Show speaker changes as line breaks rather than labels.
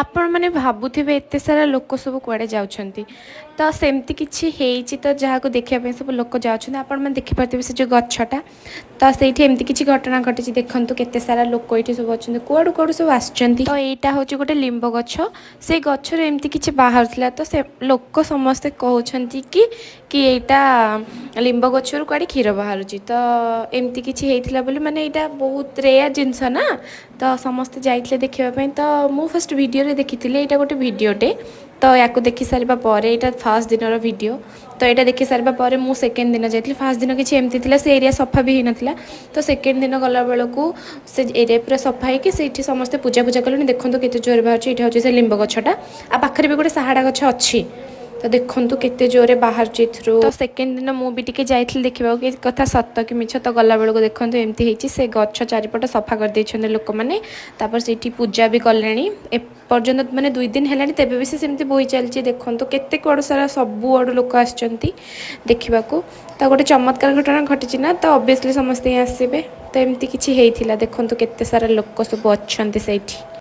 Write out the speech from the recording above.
आपण ମାନେ ଭାବୁଥିବେ ଏତେ ସାରା ଲୋକ ସବୁ କୁଆଡ଼େ ଯାଉଛନ୍ତି ତ ସେମିତି କିଛି ହେଇଛି ତ ଯାହାକୁ ଦେଖିବା ପାଇଁ ସବୁ ଲୋକ ଯାଉଛନ୍ତି ଆପଣମାନେ ଦେଖିପାରୁଥିବେ ସେ ଯେଉଁ ଗଛଟା ତ ସେଇଠି ଏମିତି କିଛି ଘଟଣା ଘଟିଛି ଦେଖନ୍ତୁ କେତେ ସାରା ଲୋକ ଏଇଠି ସବୁ ଅଛନ୍ତି କୁଆଡ଼ୁ କୁଆଡ଼ୁ ସବୁ ଆସିଛନ୍ତି ତ ଏଇଟା ହେଉଛି ଗୋଟେ ଲିମ୍ବ ଗଛ ସେଇ ଗଛରୁ ଏମିତି କିଛି ବାହାରୁଥିଲା ତ ସେ ଲୋକ ସମସ୍ତେ କହୁଛନ୍ତି କି ଏଇଟା ଲିମ୍ବ ଗଛରୁ କୁଆଡ଼େ କ୍ଷୀର ବାହାରୁଛି ତ ଏମିତି କିଛି ହେଇଥିଲା ବୋଲି ମାନେ ଏଇଟା ବହୁତ ରେୟାର ଜିନିଷ ନା ତ ସମସ୍ତେ ଯାଇଥିଲେ ଦେଖିବା ପାଇଁ ତ ମୁଁ ଫାଷ୍ଟ ଭିଡ଼ିଓରେ ଦେଖିଥିଲି ଏଇଟା ଗୋଟେ ଭିଡ଼ିଓଟେ ତ ୟାକୁ ଦେଖି ସାରିବା ପରେ ଏଇଟା ଫାର୍ଷ୍ଟ ଦିନର ଭିଡ଼ିଓ ତ ଏଇଟା ଦେଖି ସାରିବା ପରେ ମୁଁ ସେକେଣ୍ଡ ଦିନ ଯାଇଥିଲି ଫାର୍ଷ୍ଟ ଦିନ କିଛି ଏମିତି ଥିଲା ସେ ଏରିଆ ସଫା ବି ହେଇନଥିଲା ତ ସେକେଣ୍ଡ ଦିନ ଗଲାବେଳକୁ ସେ ଏରିଆ ପୁରା ସଫା ହେଇକି ସେଇଠି ସମସ୍ତେ ପୂଜା କଲେଣି ଦେଖନ୍ତୁ କେତେ ଜୋରରେ ବାହାରୁଛି ଏଇଟା ହେଉଛି ସେ ଲିମ୍ବ ଗଛଟା ଆଉ ପାଖରେ ବି ଗୋଟେ ସାହାଡ଼ା ଗଛ ଅଛି ତ ଦେଖନ୍ତୁ କେତେ ଜୋରରେ ବାହାରୁଛି ଏଥିରୁ ତ ସେକେଣ୍ଡ ଦିନ ମୁଁ ବି ଟିକେ ଯାଇଥିଲି ଦେଖିବାକୁ କି କଥା ସତ କି ମିଛ ତ ଗଲାବେଳକୁ ଦେଖନ୍ତୁ ଏମିତି ହେଇଛି ସେ ଗଛ ଚାରିପଟ ସଫା କରିଦେଇଛନ୍ତି ଲୋକମାନେ ତାପରେ ସେଇଠି ପୂଜା ବି କଲେଣି ଏପର୍ଯ୍ୟନ୍ତ ମାନେ 2 ଦିନ ହେଲାଣି ତେବେ ବି ସେ ସେମିତି ବୋହି ଚାଲିଛି ଦେଖନ୍ତୁ କେତେ କୁଆଡ଼ୁ ସାରା ସବୁଆଡ଼ୁ ଲୋକ ଆସିଛନ୍ତି ଦେଖିବାକୁ ତ ଗୋଟେ ଚମତ୍କାର ଘଟଣା ଘଟିଛି ନା ତ ଅବଭିୟସଲି ସମସ୍ତେ ହିଁ ଆସିବେ ତ ଏମିତି କିଛି ହେଇଥିଲା ଦେଖନ୍ତୁ କେତେ ସାରା ଲୋକ ସବୁ ଅଛନ୍ତି ସେଇଠି।